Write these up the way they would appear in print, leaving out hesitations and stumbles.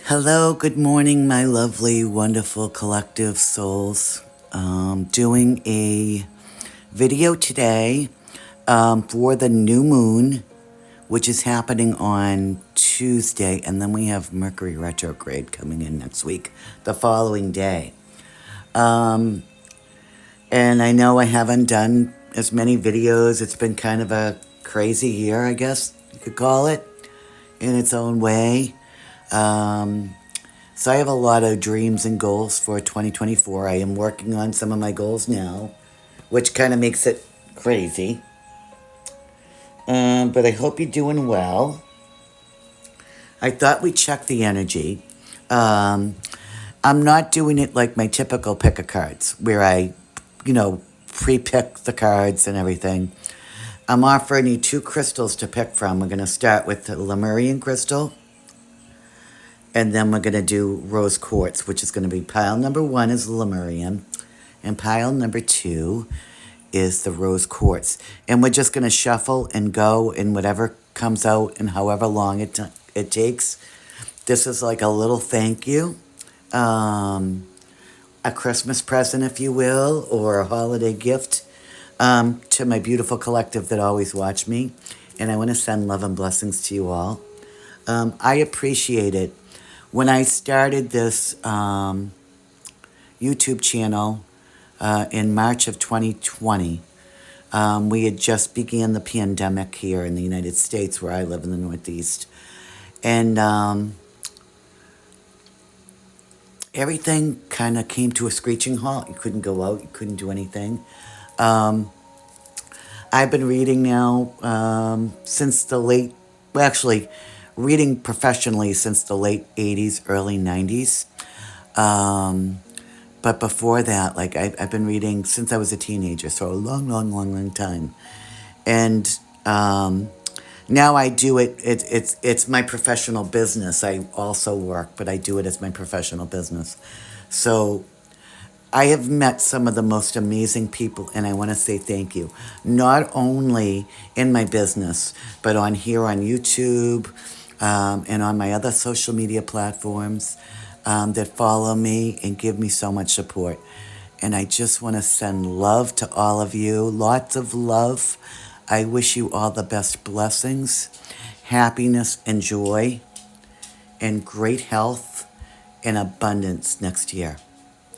Hello, good morning, my lovely, wonderful collective souls. Doing a video today for the new moon, which is happening on Tuesday, and then we have Mercury retrograde coming in next week, the following day. And I know I haven't done as many videos. It's been kind of a crazy year, I guess you could call it, in its own way. So I have a lot of dreams and goals for 2024. I am working on some of my goals now, which kind of makes it crazy. But I hope you're doing well. I thought we'd check the energy. I'm not doing it like my typical pick of cards, where I, pre-pick the cards and everything. I'm offering you 2 crystals to pick from. We're going to start with the Lemurian crystal. And then we're going to do rose quartz, which is going to be pile number 1 is the Lemurian. And pile number 2 is the rose quartz. And we're just going to shuffle and go, and whatever comes out and however long it takes. This is like a little thank you. A Christmas present, if you will, or a holiday gift to my beautiful collective that always watch me. And I want to send love and blessings to you all. I appreciate it. When I started this YouTube channel in March of 2020, we had just began the pandemic here in the United States, where I live in the Northeast. And everything kind of came to a screeching halt. You couldn't go out. You couldn't do anything. I've been reading now since the late, well, actually, reading professionally since the late 80s, early 90s. But before that, I've been reading since I was a teenager, so a long time. And now I do it, it's my professional business. I also work, but I do it as my professional business. So I have met some of the most amazing people, and I want to say thank you. Not only in my business, but on YouTube, and on my other social media platforms that follow me and give me so much support. And I just want to send love to all of you. Lots of love. I wish you all the best blessings, happiness and joy, and great health and abundance next year.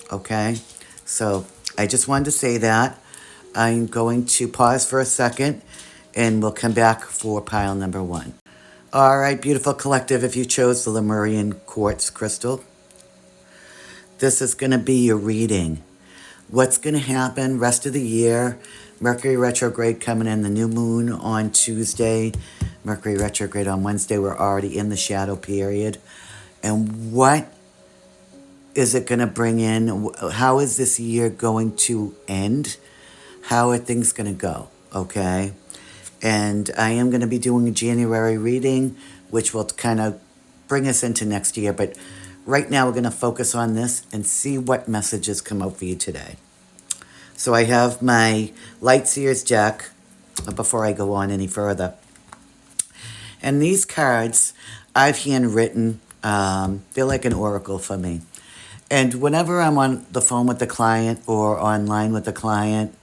Okay? So I just wanted to say that. I'm going to pause for a second, and we'll come back for pile number 1. All right, beautiful collective, if you chose the Lemurian quartz crystal, this is going to be your reading. What's going to happen rest of the year? Mercury retrograde coming in, the new moon on Tuesday, Mercury retrograde on Wednesday. We're already in the shadow period. And what is it going to bring in? How is this year going to end? How are things going to go? Okay? And I am going to be doing a January reading, which will kind of bring us into next year. But right now, we're going to focus on this and see what messages come out for you today. So I have my Light Seers deck before I go on any further. And these cards, I've handwritten. They're like an oracle for me. And whenever I'm on the phone with the client or online with the client,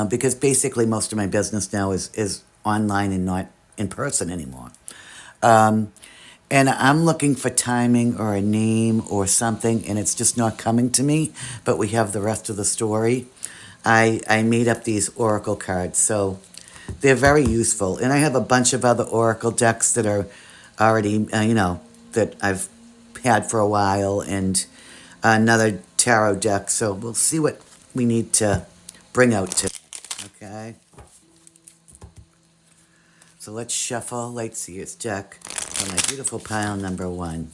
because basically most of my business now is online and not in person anymore. And I'm looking for timing or a name or something, and it's just not coming to me, but we have the rest of the story. I made up these oracle cards, so they're very useful. And I have a bunch of other oracle decks that are already, that I've had for a while, and another tarot deck, so we'll see what we need to bring out to. Okay. So let's shuffle Light Seers deck for my beautiful pile number 1.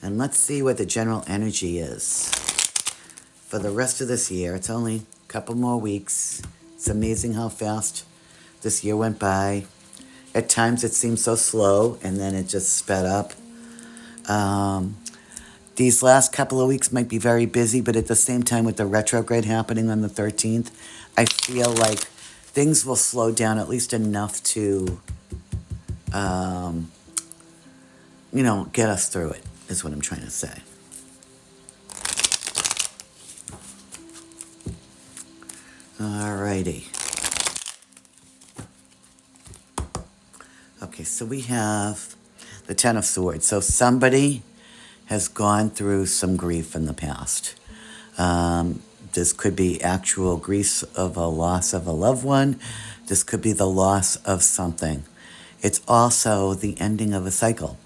And let's see what the general energy is for the rest of this year. It's only a couple more weeks. It's amazing how fast this year went by. At times it seemed so slow, and then it just sped up. These last couple of weeks might be very busy, but at the same time, with the retrograde happening on the 13th, I feel like things will slow down at least enough to get us through it, is what I'm trying to say. Alrighty. Okay, so we have the Ten of Swords. So somebody has gone through some grief in the past. This could be actual grief of a loss of a loved one. This could be the loss of something. It's also the ending of a cycle.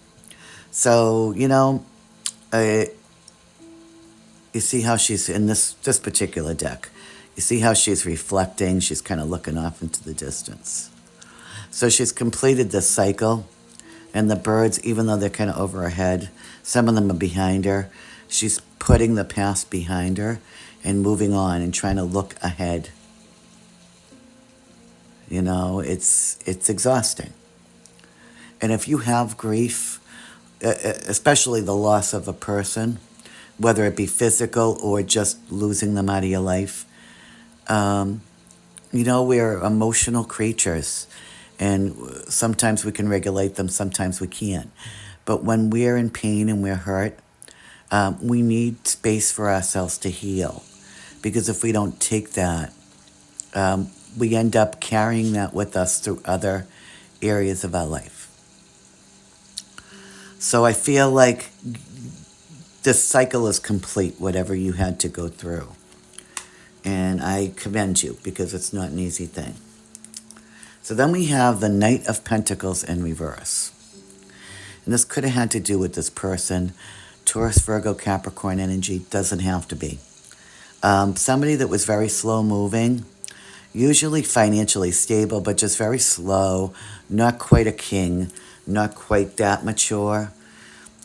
So, you see how she's in this particular deck. You see how she's reflecting. She's kind of looking off into the distance. So she's completed this cycle. And the birds, even though they're kind of over her head, some of them are behind her. She's putting the past behind her and moving on and trying to look ahead. It's exhausting. And if you have grief, especially the loss of a person, whether it be physical or just losing them out of your life, we're emotional creatures. And sometimes we can regulate them, sometimes we can't. But when we're in pain and we're hurt, we need space for ourselves to heal. Because if we don't take that, we end up carrying that with us through other areas of our life. So I feel like this cycle is complete, whatever you had to go through. And I commend you, because it's not an easy thing. So then we have the Knight of Pentacles in reverse. And this could have had to do with this person. Taurus, Virgo, Capricorn energy, doesn't have to be. Somebody that was very slow moving, usually financially stable, but just very slow, not quite a king, not quite that mature.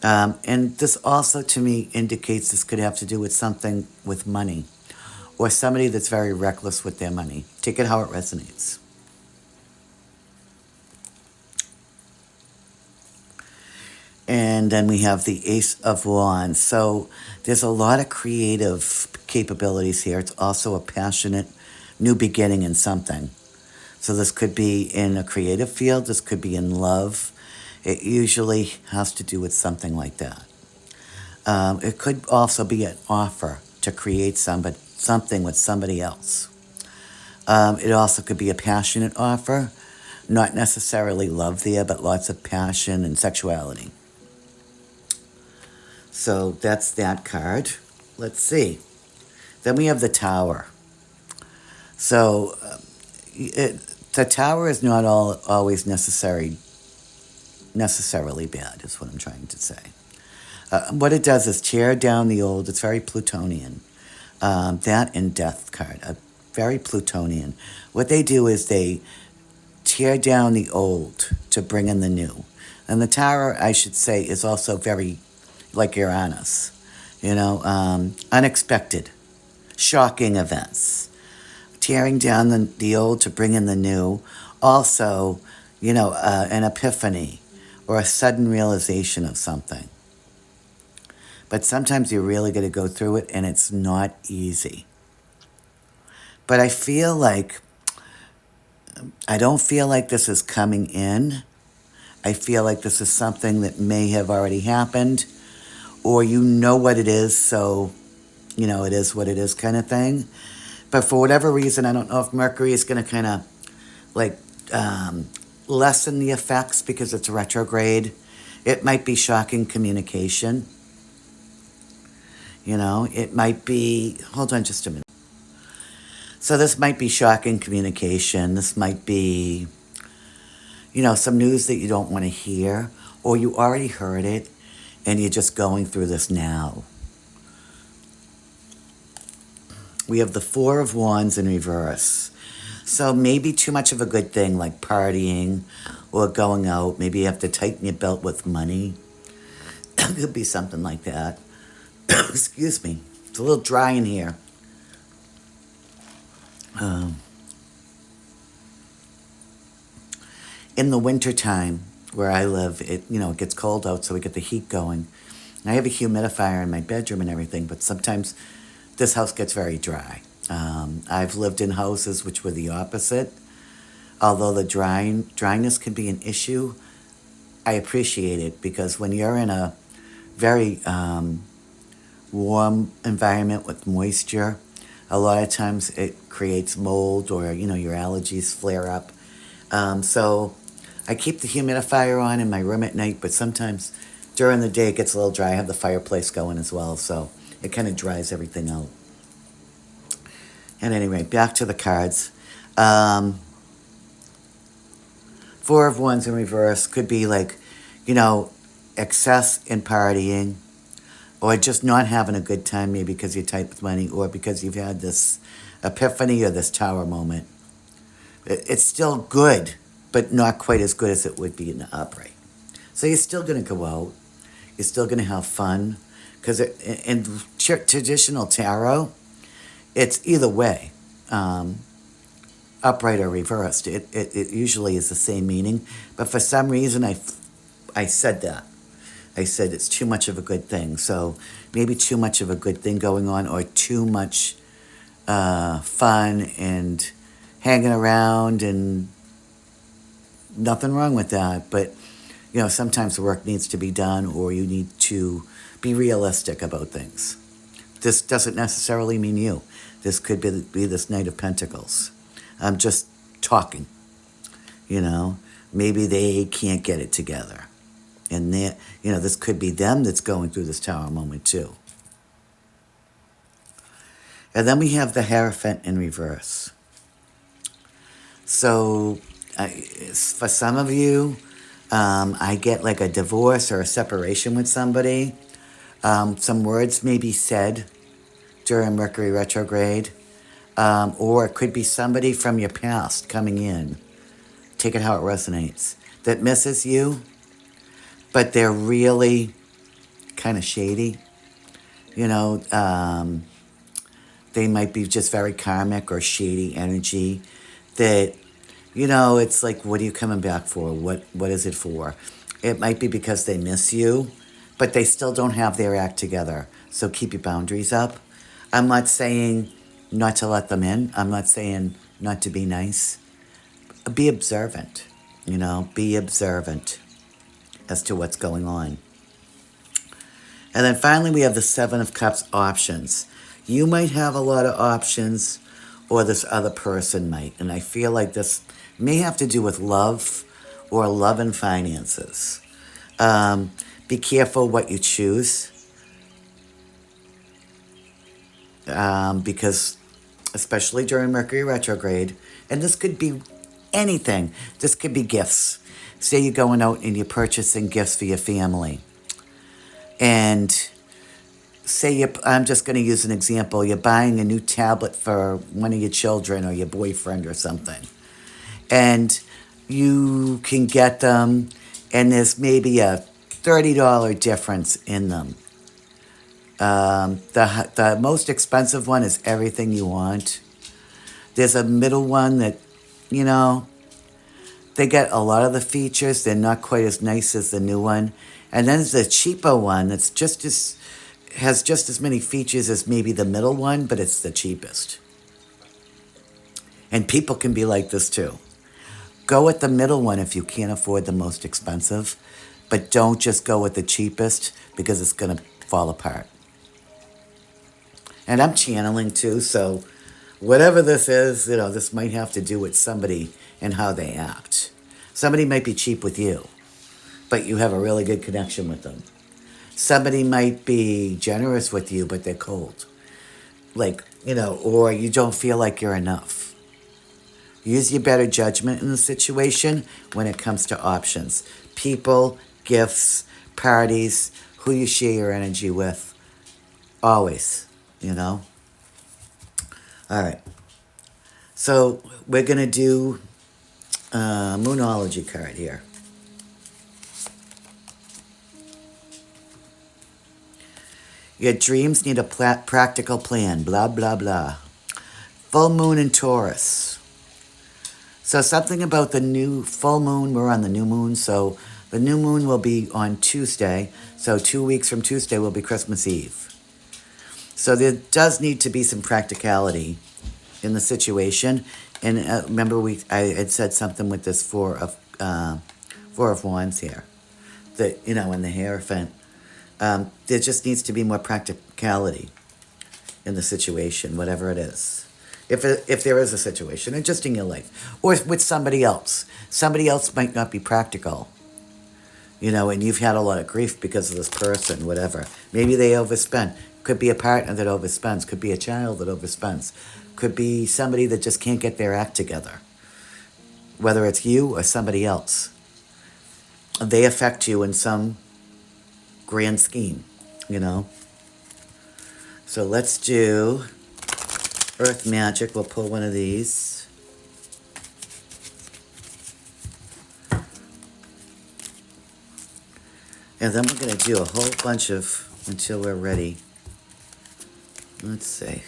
And this also, to me, indicates this could have to do with something with money, or somebody that's very reckless with their money. Take it how it resonates. And then we have the Ace of Wands. So there's a lot of creative capabilities here. It's also a passionate new beginning in something. So this could be in a creative field. This could be in love. It usually has to do with something like that. It could also be an offer to create something with somebody else. It also could be a passionate offer. Not necessarily love there, but lots of passion and sexuality. So that's that card. Let's see. Then we have the Tower. So the Tower is not always necessarily bad, is what I'm trying to say. What it does is tear down the old. It's very Plutonian. That and Death card, very Plutonian. What they do is they tear down the old to bring in the new. And the Tower, I should say, is also very like Uranus, unexpected, shocking events, tearing down the old to bring in the new. Also, an epiphany or a sudden realization of something. But sometimes you're really going to go through it, and it's not easy. But I don't feel like this is coming in. I feel like this is something that may have already happened, or what it is, so, it is what it is kind of thing. But for whatever reason, I don't know if Mercury is going to kind of, lessen the effects because it's retrograde. It might be shocking communication. It might be, hold on just a minute. So this might be shocking communication. This might be, some news that you don't want to hear, or you already heard it, and you're just going through this now. We have the Four of Wands in reverse. So maybe too much of a good thing, like partying or going out. Maybe you have to tighten your belt with money. It could be something like that. Excuse me. It's a little dry in here. In the wintertime, where I live, it gets cold out, so we get the heat going. And I have a humidifier in my bedroom and everything, but sometimes this house gets very dry. I've lived in houses which were the opposite. Although the dryness can be an issue, I appreciate it because when you're in a very warm environment with moisture, a lot of times it creates mold or, your allergies flare up. So I keep the humidifier on in my room at night, but sometimes during the day it gets a little dry. I have the fireplace going as well, so it kind of dries everything out. At any rate, back to the cards. Um, Four of Wands in reverse could be like, you know, excess in partying, or just not having a good time, maybe because you're tight with money, or because you've had this epiphany or this tower moment. It's still good, but not quite as good as it would be in the upright. So you're still going to go out. You're still going to have fun. Because in traditional tarot, it's either way, upright or reversed. It usually is the same meaning. But for some reason, I said that. I said it's too much of a good thing. So maybe too much of a good thing going on, or too much fun and hanging around, and nothing wrong with that. But, sometimes the work needs to be done, or you need to be realistic about things. This doesn't necessarily mean you. This could be this Knight of Pentacles. I'm just talking, Maybe they can't get it together. And this could be them that's going through this tower moment too. And then we have the Hierophant in reverse. So for some of you, I get like a divorce or a separation with somebody. Some words may be said during Mercury retrograde. Or it could be somebody from your past coming in. Take it how it resonates. That misses you, but they're really kind of shady. They might be just very karmic or shady energy that, it's like, what are you coming back for? What is it for? It might be because they miss you, but they still don't have their act together. So keep your boundaries up. I'm not saying not to let them in. I'm not saying not to be nice. Be observant, be observant as to what's going on. And then finally, we have the Seven of Cups options. You might have a lot of options, or this other person might. And I feel like this may have to do with love or love and finances. Be careful what you choose. Because especially during Mercury retrograde, and this could be anything. This could be gifts. Say you're going out and you're purchasing gifts for your family. And say I'm just going to use an example. You're buying a new tablet for one of your children or your boyfriend or something. And you can get them, and there's maybe a $30 difference in them. The most expensive one is everything you want. There's a middle one that, they get a lot of the features. They're not quite as nice as the new one. And then there's the cheaper one that's has just as many features as maybe the middle one, but it's the cheapest. And people can be like this too. Go with the middle one if you can't afford the most expensive, but don't just go with the cheapest because it's going to fall apart. And I'm channeling too, so whatever this is, this might have to do with somebody and how they act. Somebody might be cheap with you, but you have a really good connection with them. Somebody might be generous with you, but they're cold. Or you don't feel like you're enough. Use your better judgment in the situation when it comes to options. People, gifts, parties, who you share your energy with. Always, All right. So we're going to do a Moonology card here. Your dreams need a practical plan, blah, blah, blah. Full moon in Taurus. So something about the new full moon, we're on the new moon, so the new moon will be on Tuesday. So 2 weeks from Tuesday will be Christmas Eve. So there does need to be some practicality in the situation. And remember, I had said something with this Four of Wands here. in the Hierophant. There just needs to be more practicality in the situation, whatever it is. If there is a situation, and just in your life, or with somebody else. Somebody else might not be practical, and you've had a lot of grief because of this person, whatever. Maybe they overspend. Could be a partner that overspends. Could be a child that overspends. Could be somebody that just can't get their act together. Whether it's you or somebody else. They affect you in some grand scheme, So let's do Earth Magic. We'll pull one of these. And then we're going to do a whole bunch of, until we're ready. Let's see.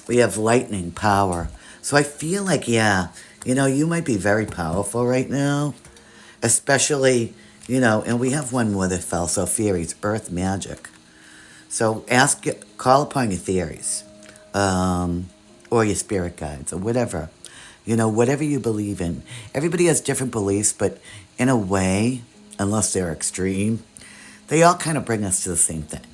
We have lightning power. So I feel like, you might be very powerful right now. Especially, and we have one more that fell, so Fairies, Earth Magic. So call upon your theories, or your spirit guides, or whatever. Whatever you believe in. Everybody has different beliefs, but in a way, unless they're extreme, they all kind of bring us to the same thing,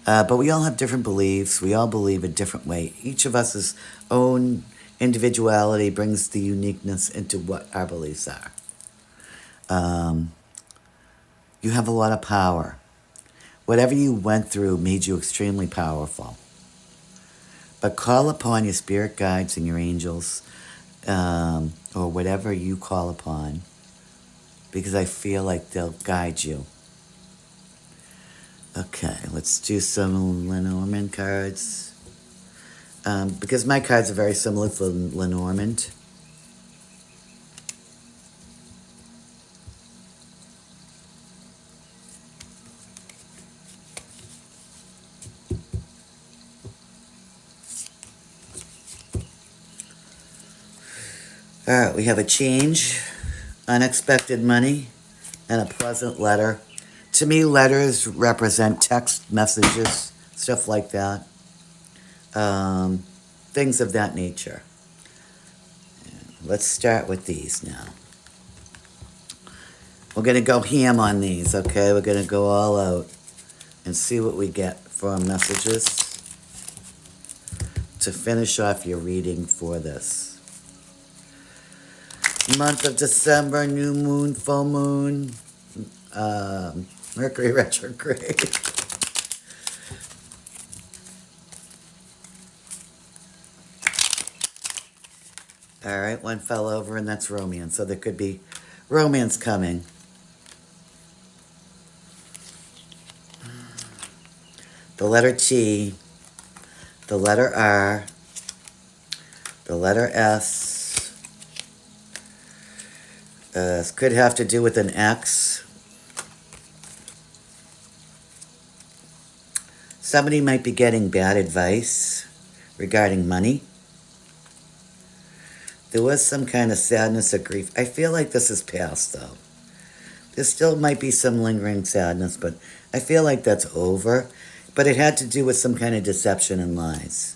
But we all have different beliefs. We all believe a different way. Each of us' own individuality brings the uniqueness into what our beliefs are. You have a lot of power. Whatever you went through made you extremely powerful. But call upon your spirit guides and your angels, or whatever you call upon, because I feel like they'll guide you. Okay, let's do some Lenormand cards. Because my cards are very similar to Lenormand. All right, we have a change, unexpected money, and a pleasant letter. To me, letters represent text messages, stuff like that. Things of that nature. Let's start with these now. We're going to go ham on these, okay? We're going to go all out and see what we get for messages to finish off your reading for this. Month of December, new moon, full moon, Mercury retrograde. All right, one fell over, and that's romance. So there could be romance coming. The letter T, the letter R, the letter S. This could have to do with an X. Somebody might be getting bad advice regarding money. There was some kind of sadness or grief. I feel like this is past, though. There still might be some lingering sadness, but I feel like that's over. But it had to do with some kind of deception and lies.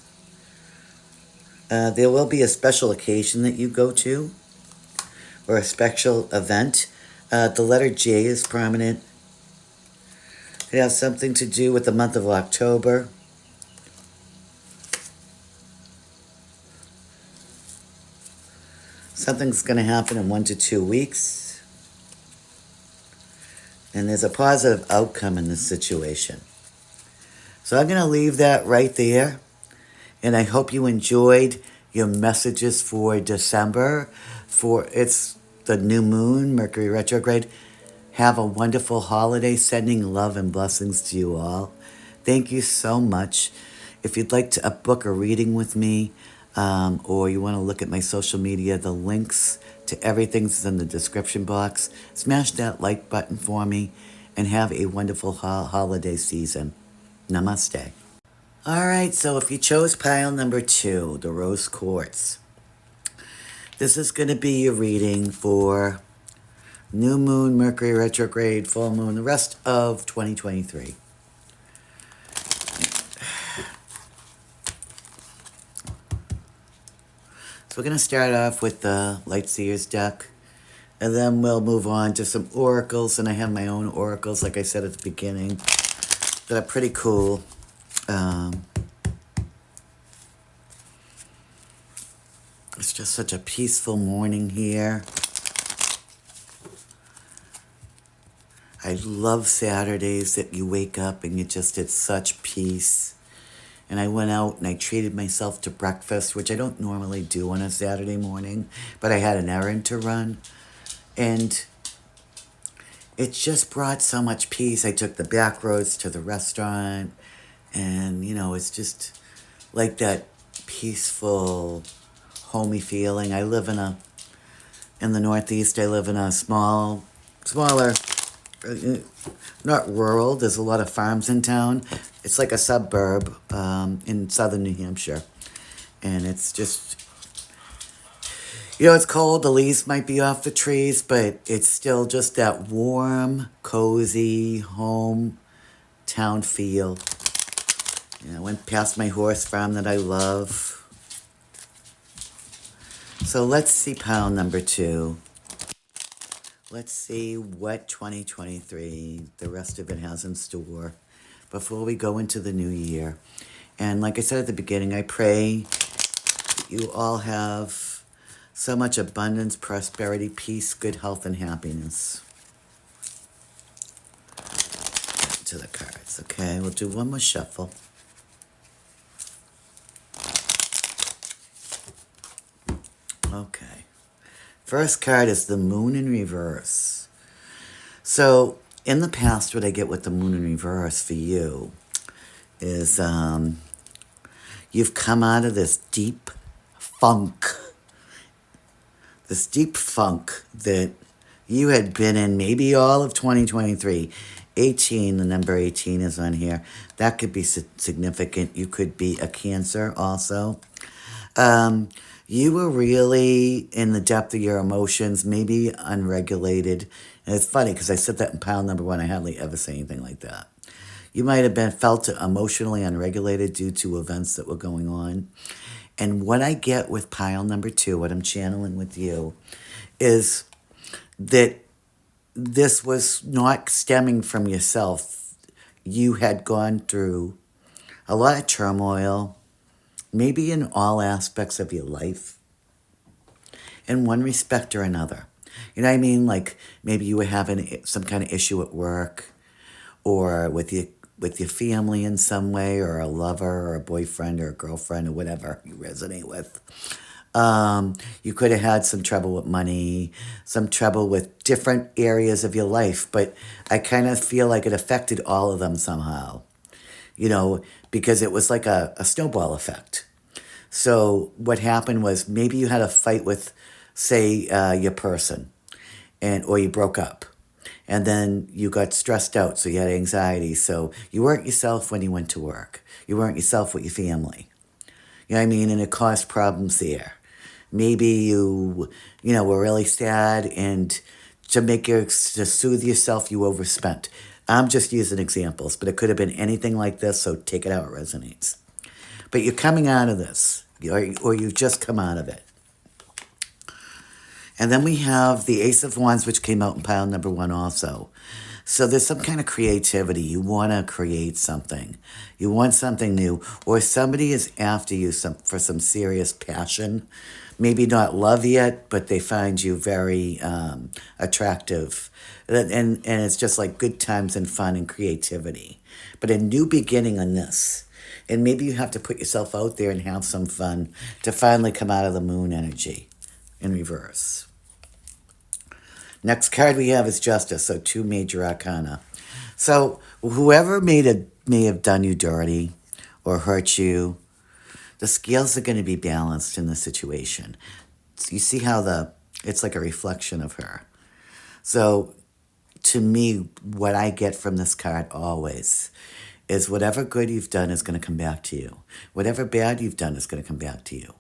There will be a special occasion that you go to, or a special event. The letter J is prominent. It has something to do with the month of October. Something's going to happen in 1 to 2 weeks. And there's a positive outcome in this situation. So I'm going to leave that right there. And I hope you enjoyed your messages for December. It's the new moon, Mercury retrograde. Have a wonderful holiday. Sending love and blessings to you all. Thank you so much. If you'd like to book a reading with me, or you want to look at my social media, the links to everything's in the description box. Smash that like button for me, and have a wonderful holiday season. Namaste. All right, so if you chose pile number 2, the rose quartz, this is going to be your reading for new moon, Mercury retrograde, full moon, the rest of 2023. So we're going to start off with the Lightseers deck, and then we'll move on to some oracles, and I have my own oracles, like I said at the beginning, that are pretty cool. It's just such a peaceful morning here. I love Saturdays that you wake up and it's such peace. And I went out and I treated myself to breakfast, which I don't normally do on a Saturday morning, but I had an errand to run. And it just brought so much peace. I took the back roads to the restaurant, and, it's just like that peaceful, homey feeling. I live in the Northeast, I live in a smaller, not rural, there's a lot of farms in town. It's like a suburb in southern New Hampshire. And it's just, it's cold, the leaves might be off the trees, but it's still just that warm, cozy, home town feel. I went past my horse farm that I love. So let's see pile number 2. Let's see what 2023, the rest of it has in store before we go into the new year. And like I said at the beginning, I pray that you all have so much abundance, prosperity, peace, good health, and happiness. To the cards, okay? We'll do one more shuffle. Okay. First card is the Moon in reverse. So, in the past, what I get with the Moon in reverse for you is you've come out of this deep funk that you had been in maybe all of 2023. 18, the number 18 is on here. That could be significant. You could be a Cancer also. You were really in the depth of your emotions, maybe unregulated. And it's funny because I said that in pile number 1. I hardly ever say anything like that. You might have felt emotionally unregulated due to events that were going on. And what I get with pile number 2, what I'm channeling with you, is that this was not stemming from yourself. You had gone through a lot of turmoil, maybe in all aspects of your life, in one respect or another. You know what I mean? Like maybe you were having some kind of issue at work, or with your family in some way, or a lover or a boyfriend or a girlfriend or whatever you resonate with. You could have had some trouble with money, some trouble with different areas of your life, but I kind of feel like it affected all of them somehow, because it was like a snowball effect. So what happened was maybe you had a fight with, say, your person, or you broke up. And then you got stressed out, so you had anxiety. So you weren't yourself when you went to work. You weren't yourself with your family. You know what I mean? And it caused problems there. Maybe you were really sad, and to soothe yourself, you overspent. I'm just using examples, but it could have been anything like this, so take it how it resonates. But you're coming out of this, or you've just come out of it. And then we have the Ace of Wands, which came out in pile number 1 also. So there's some kind of creativity. You want to create something. You want something new. Or somebody is after you for some serious passion. Maybe not love yet, but they find you very attractive. And it's just like good times and fun and creativity. But a new beginning on this. And maybe you have to put yourself out there and have some fun to finally come out of the moon energy in reverse. Next card we have is Justice, so 2 major arcana. So whoever may have done you dirty or hurt you, the scales are going to be balanced in the situation. So you see how it's like a reflection of her. So to me, what I get from this card always is whatever good you've done is going to come back to you. Whatever bad you've done is going to come back to you.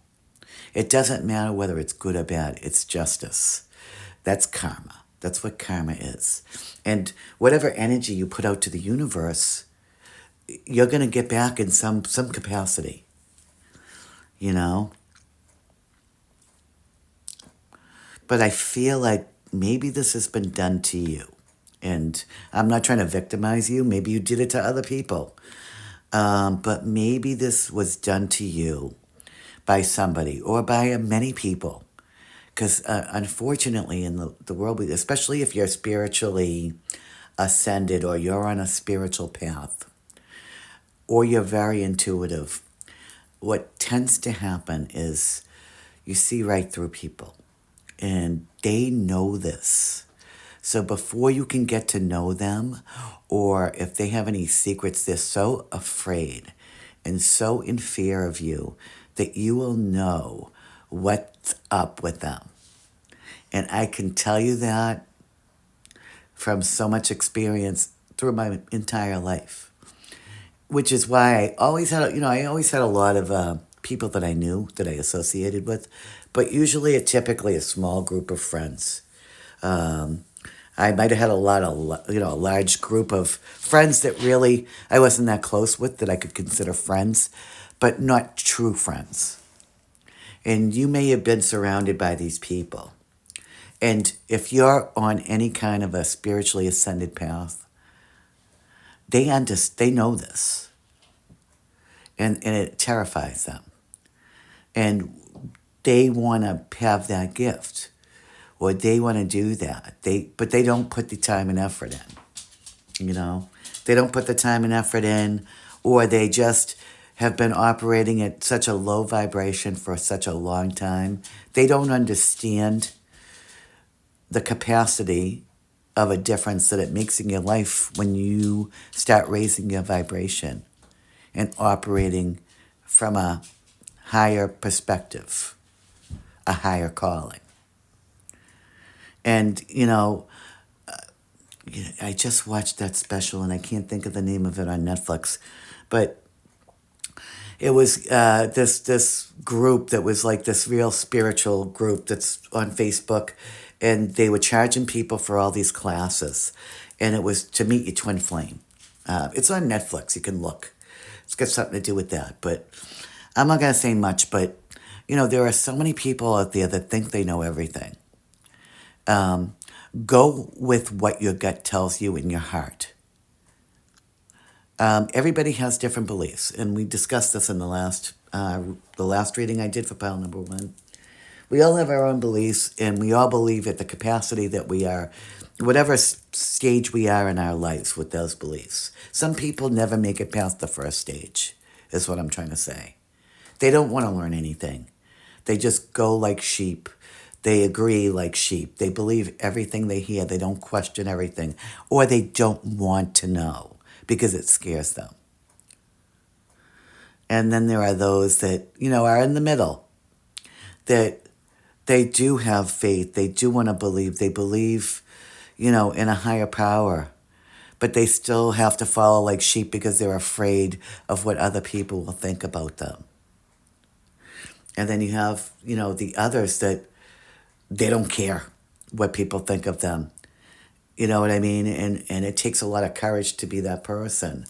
It doesn't matter whether it's good or bad. It's justice. That's karma. That's what karma is. And whatever energy you put out to the universe, you're going to get back in some capacity. But I feel like maybe this has been done to you. And I'm not trying to victimize you. Maybe you did it to other people. But maybe this was done to you by somebody or by many people. Because unfortunately, in the world, especially if you're spiritually ascended or you're on a spiritual path or you're very intuitive, what tends to happen is you see right through people and they know this. So before you can get to know them, or if they have any secrets, they're so afraid and so in fear of you that you will know what's up with them. And I can tell you that from so much experience through my entire life, which is why I always had a lot of people that I knew that I associated with, but usually typically a small group of friends. Um, I might have had a large group of friends that really I wasn't that close with that I could consider friends, but not true friends. And you may have been surrounded by these people. And if you're on any kind of a spiritually ascended path, they know this, and it terrifies them. And they want to have that gift, or they want to do that. But they don't put the time and effort in. They don't put the time and effort in, or they just have been operating at such a low vibration for such a long time. They don't understand the capacity of a difference that it makes in your life when you start raising your vibration and operating from a higher perspective, a higher calling. And, I just watched that special and I can't think of the name of it on Netflix, but it was this group that was like this real spiritual group that's on Facebook, and they were charging people for all these classes, and it was to meet your twin flame. It's on Netflix. You can look. It's got something to do with that, but I'm not gonna say much. But there are so many people out there that think they know everything. Go with what your gut tells you in your heart. Everybody has different beliefs, and we discussed this in the last reading I did for pile number 1. We all have our own beliefs, and we all believe at the capacity that we are, whatever stage we are in our lives with those beliefs. Some people never make it past the first stage, is what I'm trying to say. They don't want to learn anything. They just go like sheep. They agree like sheep. They believe everything they hear. They don't question everything. Or they don't want to know because it scares them. And then there are those that, are in the middle, that they do have faith. They do want to believe. They believe, in a higher power. But they still have to follow like sheep because they're afraid of what other people will think about them. And then you have, the others that they don't care what people think of them. You know what I mean? And it takes a lot of courage to be that person.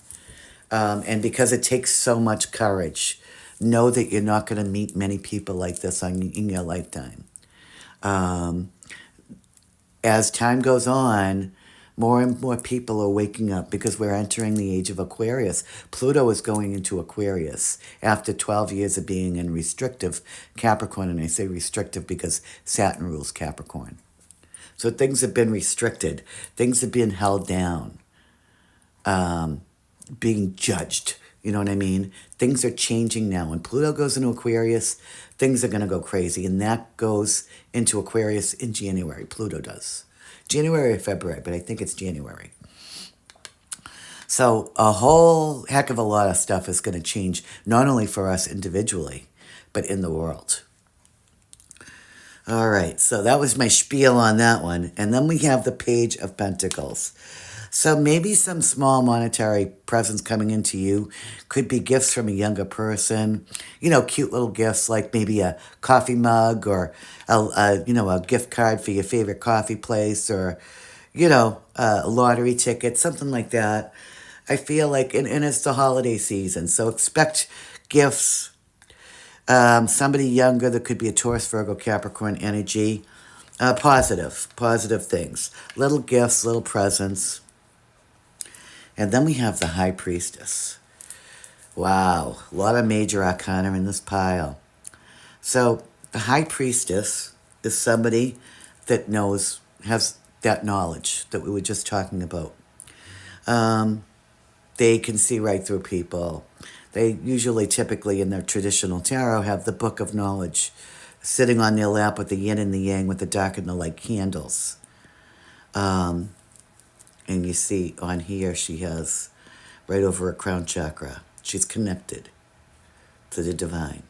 And because it takes so much courage, know that you're not going to meet many people like this in your lifetime. As time goes on, more and more people are waking up because we're entering the age of Aquarius. Pluto is going into Aquarius after 12 years of being in restrictive Capricorn. And I say restrictive because Saturn rules Capricorn. So things have been restricted. Things have been held down, being judged. You know what I mean? Things are changing now. When Pluto goes into Aquarius, things are going to go crazy. And that goes into Aquarius in January. Pluto does. January or February, but I think it's January. So a whole heck of a lot of stuff is going to change, not only for us individually, but in the world. All right, so that was my spiel on that one. And then we have the Page of Pentacles. So maybe some small monetary presents coming into you. Could be gifts from a younger person. Cute little gifts like maybe a coffee mug or a gift card for your favorite coffee place, or a lottery ticket, something like that. I feel like, and it's the holiday season, so expect gifts. Somebody younger, that could be a Taurus, Virgo, Capricorn energy. Positive things. Little gifts, little presents. And then we have the High Priestess. Wow, a lot of major arcana in this pile. So the High Priestess is somebody that has that knowledge that we were just talking about. They can see right through people. They usually, typically in their traditional tarot, have the Book of Knowledge sitting on their lap with the yin and the yang, with the dark and the light candles. And you see on here, she has right over her crown chakra. She's connected to the divine.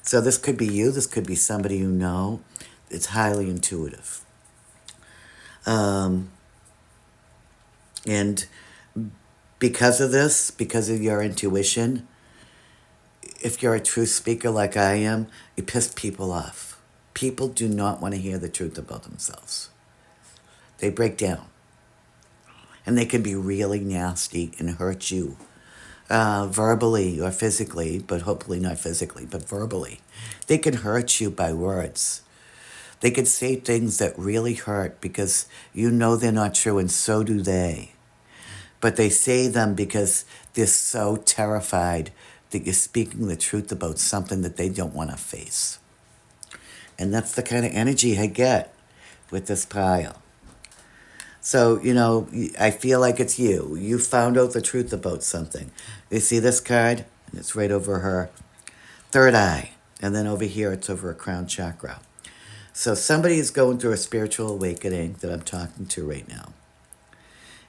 So this could be you. This could be somebody you know. It's highly intuitive. And because of this, because of your intuition, if you're a truth speaker like I am, you piss people off. People do not want to hear the truth about themselves. They break down. And they can be really nasty and hurt you. Verbally or physically, but hopefully not physically, but verbally. They can hurt you by words. They could say things that really hurt because you know they're not true, and so do they. But they say them because they're so terrified that you're speaking the truth about something that they don't want to face. And that's the kind of energy I get with this pile. So, I feel like it's you. You found out the truth about something. You see this card? It's right over her third eye. And then over here, it's over her crown chakra. So somebody is going through a spiritual awakening that I'm talking to right now.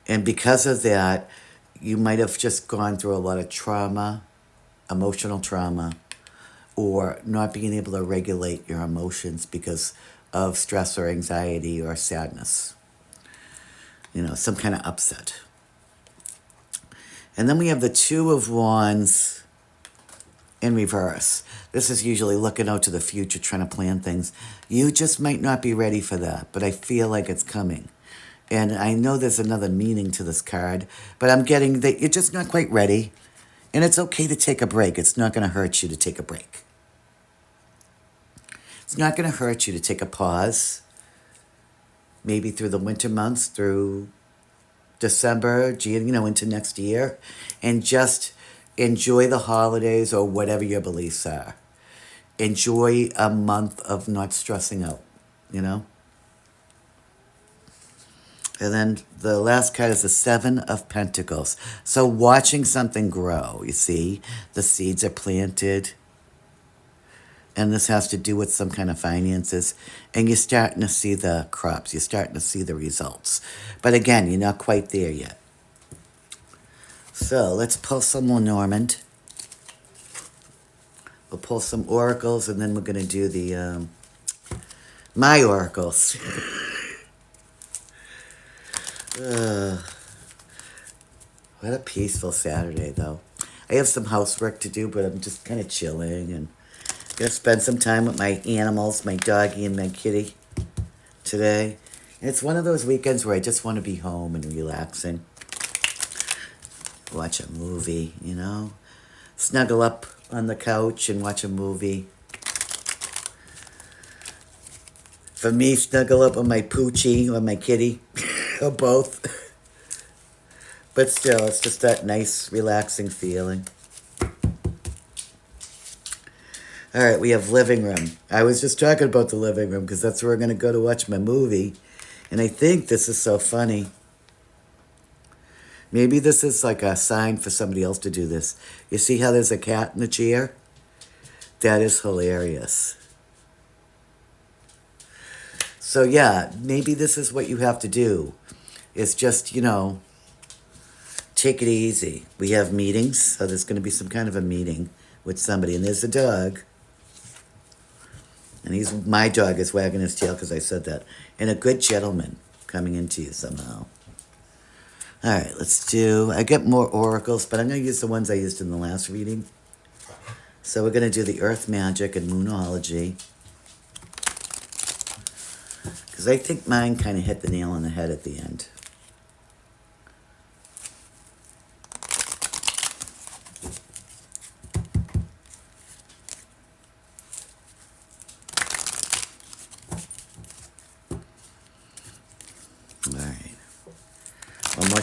And because of that, you might have just gone through a lot of trauma, emotional trauma, or not being able to regulate your emotions because of stress or anxiety or sadness. Some kind of upset. And then we have the Two of Wands in reverse. This is usually looking out to the future, trying to plan things. You just might not be ready for that, but I feel like it's coming. And I know there's another meaning to this card, but I'm getting that you're just not quite ready. And it's okay to take a break. It's not going to hurt you to take a break. It's not going to hurt you to take a pause. Maybe through the winter months, through December, into next year, and just enjoy the holidays or whatever your beliefs are. Enjoy a month of not stressing out, And then the last card is the Seven of Pentacles. So watching something grow, you see, the seeds are planted. And this has to do with some kind of finances. And you're starting to see the crops. You're starting to see the results. But again, you're not quite there yet. So let's pull some Lenormand. We'll pull some oracles, and then we're going to do the my oracles. What a peaceful Saturday, though. I have some housework to do, but I'm just kind of chilling and gonna spend some time with my animals, my doggy and my kitty today. And it's one of those weekends where I just want to be home and relaxing. Watch a movie, Snuggle up on the couch and watch a movie. For me, snuggle up on my poochie or my kitty, or both. But still, it's just that nice, relaxing feeling. All right, we have living room. I was just talking about the living room because that's where we're going to go to watch my movie. And I think this is so funny. Maybe this is like a sign for somebody else to do this. You see how there's a cat in the chair? That is hilarious. So yeah, maybe this is what you have to do. It's just, take it easy. We have meetings, so there's going to be some kind of a meeting with somebody. And there's a dog. And my dog is wagging his tail because I said that. And a good gentleman coming into you somehow. All right, I got more oracles, but I'm going to use the ones I used in the last reading. So we're going to do the Earth Magic and Moonology. Because I think mine kind of hit the nail on the head at the end.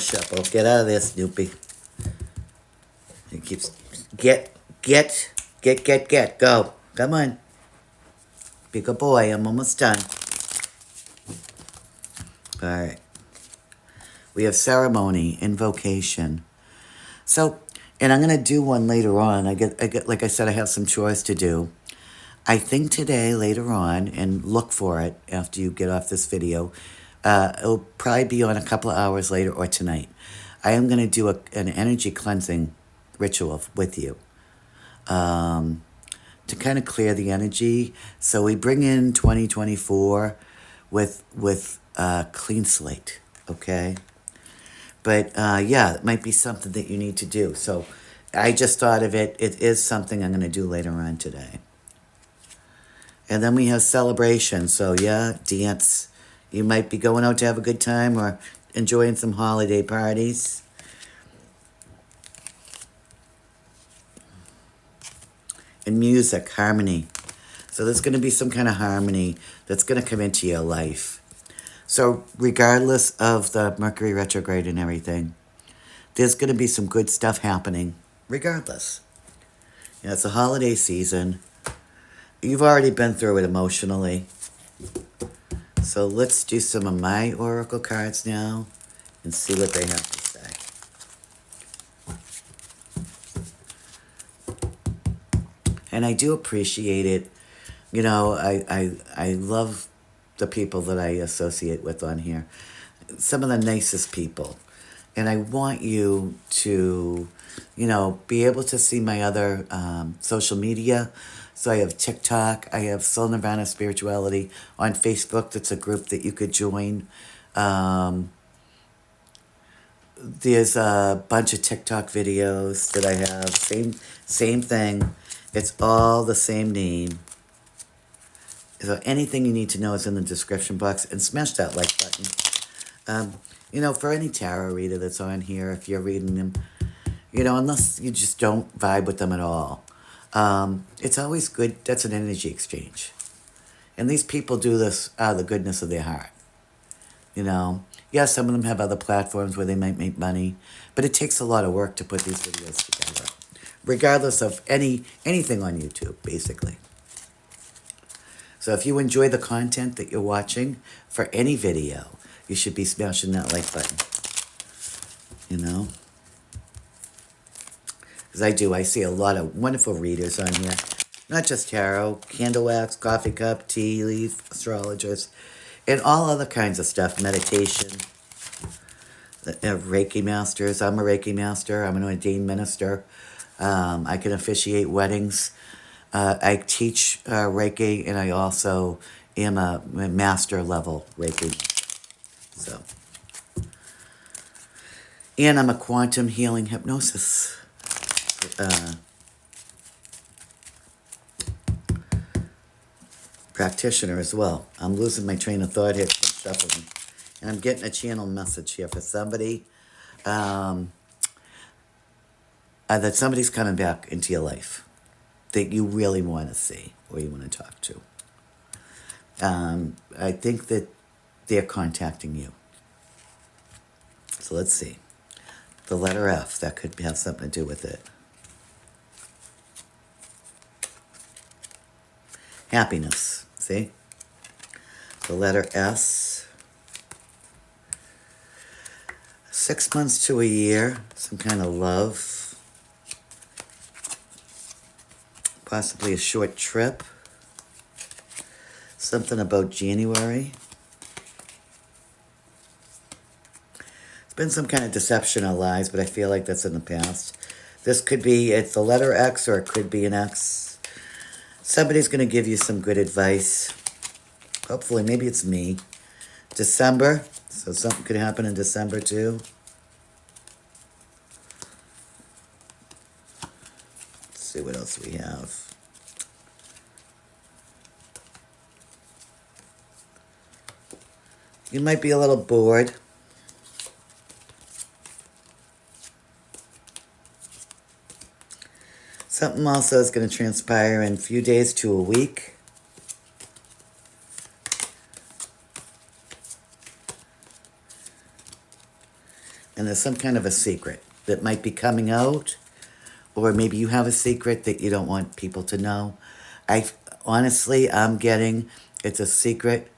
shuffle. Get out of there, Snoopy. It keeps... Get. Go. Come on. Be a good boy. I'm almost done. All right. We have ceremony, invocation. So, and I'm going to do one later on. I get, like I said, I have some chores to do. I think today, later on, and look for it after you get off this video, it'll probably be on a couple of hours later or tonight. I am going to do an energy cleansing ritual with you to kind of clear the energy. So we bring in 2024 with clean slate, okay? But yeah, it might be something that you need to do. So I just thought of it. It is something I'm going to do later on today. And then we have celebration. So yeah, dance. You might be going out to have a good time or enjoying some holiday parties. And music, harmony. So there's going to be some kind of harmony that's going to come into your life. So regardless of the Mercury retrograde and everything, there's going to be some good stuff happening regardless. You know, it's a holiday season. You've already been through it emotionally. So let's do some of my oracle cards now and see what they have to say. And I do appreciate it. You know, I love the people that I associate with on here. Some of the nicest people. And I want you to, you know, be able to see my other social media. So I have TikTok. I have Soul Nirvana Spirituality on Facebook. That's a group that you could join. There's a bunch of TikTok videos that I have. Same thing. It's all the same name. So anything you need to know is in the description box. And smash that like button. You know, for any tarot reader that's on here, if you're reading them, you know, unless you just don't vibe with them at all, it's always good. That's an energy exchange. And these people do this out of the goodness of their heart. You know, yes, some of them have other platforms where they might make money, but it takes a lot of work to put these videos together, regardless of anything on YouTube, basically. So if you enjoy the content that you're watching for any video, you should be smashing that like button. You know? Because I do. I see a lot of wonderful readers on here. Not just tarot, candle wax, coffee cup, tea leaf, astrologers, and all other kinds of stuff. Meditation, Reiki masters. I'm a Reiki master. I'm an ordained minister. I can officiate weddings. I teach Reiki, and I also am a master level Reiki. So, and I'm a quantum healing hypnosis practitioner as well. I'm losing my train of thought here. Shuffling. And I'm getting a channel message here for somebody that somebody's coming back into your life that you really want to see or you want to talk to. I think that they're contacting you. So let's see. The letter F, that could have something to do with it. Happiness, see? The letter S. 6 months to a year, some kind of love. Possibly a short trip. Something about January. It's been some kind of deception or lies, but I feel like that's in the past. This could be, it's the letter X or it could be an X. Somebody's going to give you some good advice. Hopefully, maybe it's me. December. So something could happen in December too. Let's see what else we have. You might be a little bored. Something also is going to transpire in a few days to a week. And there's some kind of a secret that might be coming out, or maybe you have a secret that you don't want people to know. Honestly, I'm getting it's a secret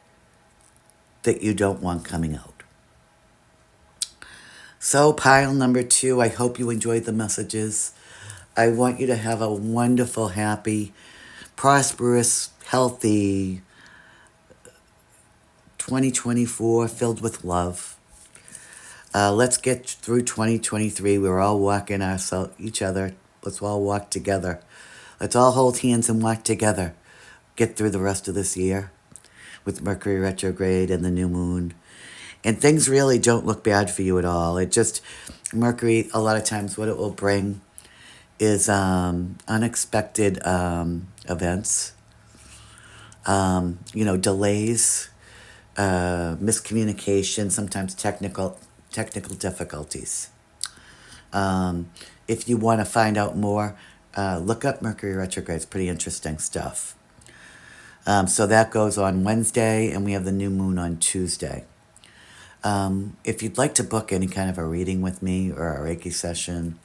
that you don't want coming out. So, pile number 2, I hope you enjoyed the messages. I want you to have a wonderful, happy, prosperous, healthy 2024 filled with love. Let's get through 2023. We're all walking each other. Let's all walk together. Let's all hold hands and walk together. Get through the rest of this year with Mercury retrograde and the new moon. And things really don't look bad for you at all. It just, Mercury, a lot of times what it will bring is unexpected events, delays, miscommunication, sometimes technical difficulties. If you want to find out more, look up Mercury retrograde. It's pretty interesting stuff. So that goes on Wednesday, and we have the new moon on Tuesday. If you'd like to book any kind of a reading with me or a Reiki session,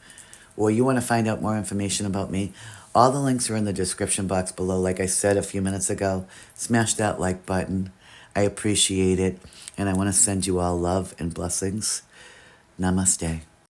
or you want to find out more information about me, all the links are in the description box below. Like I said a few minutes ago, smash that like button. I appreciate it, and I want to send you all love and blessings. Namaste.